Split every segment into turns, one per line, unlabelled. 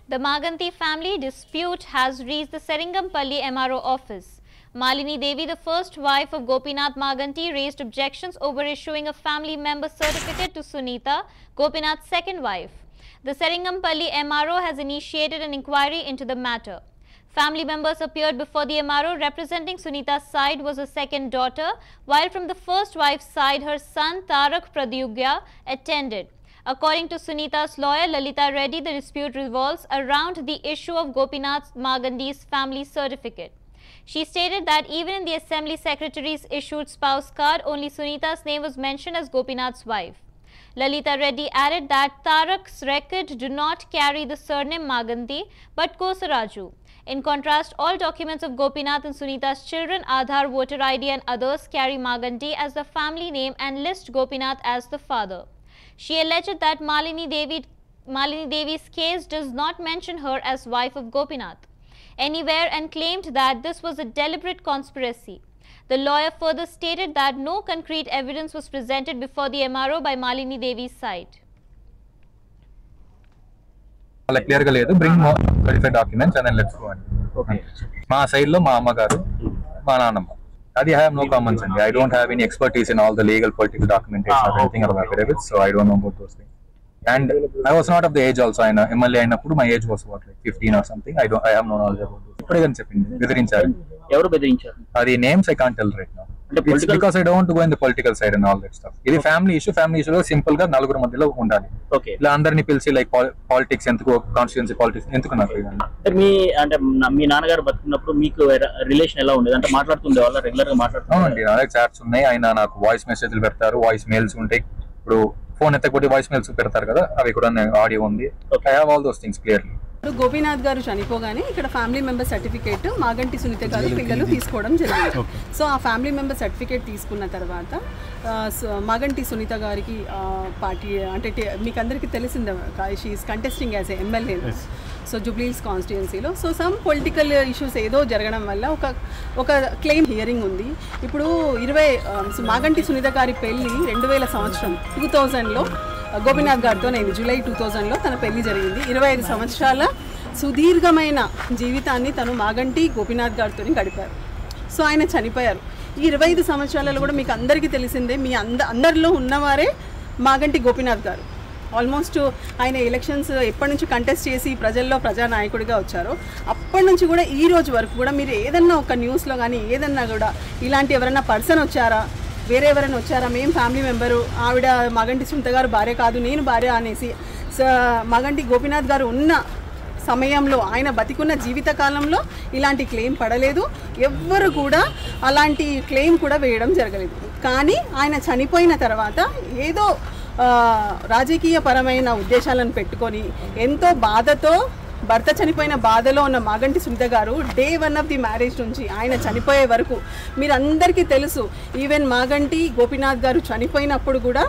The Maganti family dispute has reached the Seringampalli MRO office. Malini Devi, the first wife of Gopinath Maganti, raised objections over issuing a family member certificate to Sunita, Gopinath's second wife. The Seringampalli MRO has initiated an inquiry into the matter. Family members appeared before the MRO. Representing Sunita's side was her second daughter, while from the first wife's side, her son Tarak Pradyugya attended. According to Sunita's lawyer Lalita Reddy, the dispute revolves around the issue of Gopinath Maganti's family certificate. She stated that even in the Assembly Secretary's issued spouse card, only Sunita's name was mentioned as Gopinath's wife. Lalita Reddy added that Tarak's record do not carry the surname Maganti but Kosaraju. In contrast, all documents of Gopinath and Sunita's children, Aadhaar, voter ID and others carry Maganti as the family name and list Gopinath as the father. She alleged that Malini Devi's case does not mention her as wife of Gopinath anywhere and claimed that this was a deliberate conspiracy. The lawyer further stated that no concrete evidence was presented before the MRO by Malini Devi's side.
Clear bring more verified documents and then let's go on.
Okay.
My side lo ma amma garu ma nanamma. I have no comments and I don't have any expertise in all the legal political documentation or anything about affidavits, so I don't know about those things. And I was not of the age also. MLA అయినప్పుడు my age was what, like 15 or something. I have no knowledge about those. ఇప్పుడే కానీ చెప్పింది బెదిరించారు.
ఎవరు బెదిరించారు?
అది names I can't tell right now. It's because I don't want to go in the political side and all that stuff. ఇది family issue లో simple గా నలుగురు మధ్యలో ఉండాలి.
ఓకే.
ఇలా అందరిని పిలిచి లైక్ పాలిటిక్స్ ఎందుకు, కాన్స్టిట్యుయెన్సీ పాలిటిక్స్ ఎందుకున్నారు?
మీ అంటే మీ నాన్నగారు బతుకున్నప్పుడు మీకు రిలేషన్ ఎలా ఉండేది? అంటే మాట్లాడుతుండే వాళ్ళ రెగ్యులర్ గా మాట్లాడుతున్నారు?
అవునండి, నా దగ్గర చాట్స్ ఉన్నాయి. ఆయన నాకు వాయిస్ మెసేజ్లు పెడతారు, వాయిస్ మెయిల్స్ ఉంటాయి. ఇప్పుడు ఫోన్ ఎత్తకపోతే వాయిస్ మెయిల్స్ పెడతారు కదా, అవి కూడా ఆడియో ఉంది. I have all those things clearly.
Gopinath గారు చనిపోగానే ఇక్కడ family member certificate Maganti Sunitha గారు పిల్లలు తీసుకోవడం జరిగింది. సో ఆ ఫ్యామిలీ మెంబర్ సర్టిఫికేట్ తీసుకున్న తర్వాత మాగంటి సునీత గారికి పార్టీ అంటే మీకు అందరికీ తెలిసిందే, she is contesting as MLA so Jubilee Hills కాన్స్టిట్యుయెన్సీలో. సో సమ్ పొలిటికల్ ఇష్యూస్ ఏదో జరగడం వల్ల ఒక క్లెయిమ్ హియరింగ్ ఉంది. ఇప్పుడు మాగంటి సునీత గారి పెళ్ళి 2000 సంవత్సరం 2000లో గోపీనాథ్ గారితో జూలై 2000లో తన పెళ్లి జరిగింది. 25 సంవత్సరాల సుదీర్ఘమైన జీవితాన్ని తను మాగంటి గోపీనాథ్ గారితో గడిపారు. సో ఆయన చనిపోయారు. ఈ 25 సంవత్సరాలలో కూడా మీకు అందరికీ తెలిసిందే, మీ అందరిలో ఉన్నవారే మాగంటి గోపీనాథ్ గారు. ఆల్మోస్ట్ ఆయన ఎలక్షన్స్ ఎప్పటి నుంచి కంటెస్ట్ చేసి ప్రజల్లో ప్రజానాయకుడిగా వచ్చారో అప్పటి నుంచి కూడా ఈ రోజు వరకు కూడా మీరు ఏదన్నా ఒక న్యూస్లో కానీ ఏదన్నా కూడా ఇలాంటి ఎవరైనా పర్సన్ వచ్చారా, వేరే ఎవరైనా వచ్చారా, మేము ఫ్యామిలీ మెంబరు, ఆవిడ మాగంటి సునీత గారు భార్య కాదు నేను భార్య అనేసి మాగంటి గోపీనాథ్ గారు ఉన్న సమయంలో ఆయన బతికున్న జీవితకాలంలో ఇలాంటి క్లెయిమ్ పడలేదు. ఎవ్వరు కూడా అలాంటి క్లెయిమ్ కూడా వేయడం జరగలేదు. కానీ ఆయన చనిపోయిన తర్వాత ఏదో రాజకీయపరమైన ఉద్దేశాలను పెట్టుకొని ఎంతో బాధతో భర్త చనిపోయిన బాధలో ఉన్న మాగంటి సునీత గారు డే 1 ఆఫ్ ది మ్యారేజ్ నుంచి ఆయన చనిపోయే వరకు మీరు అందరికీ తెలుసు, ఈవెన్ మాగంటి గోపీనాథ్ గారు చనిపోయినప్పుడు కూడా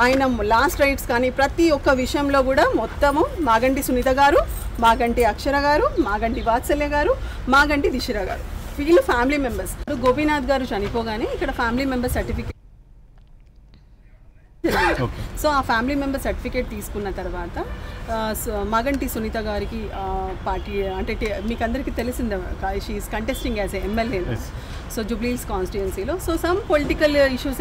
ఆయన లాస్ట్ రైట్స్ కానీ ప్రతి ఒక్క విషయంలో కూడా మొత్తము మాగంటి సునీత గారు, మాగంటి అక్షర గారు, మాగంటి వాత్సల్య గారు, మాగంటి దిశిర గారు వీళ్ళు ఫ్యామిలీ మెంబర్స్. గోపీనాథ్ గారు చనిపోగానే ఇక్కడ ఫ్యామిలీ మెంబర్ సర్టిఫికేట్ సో ఆ ఫ్యామిలీ మెంబర్ సర్టిఫికేట్ తీసుకున్న తర్వాత మాగంటి సునీత గారికి పార్టీ అంటే మీకు అందరికీ తెలిసిందే, she is contesting as MLA so Jubilee Hills కాన్స్టిట్యుయెన్సీలో. So some political issues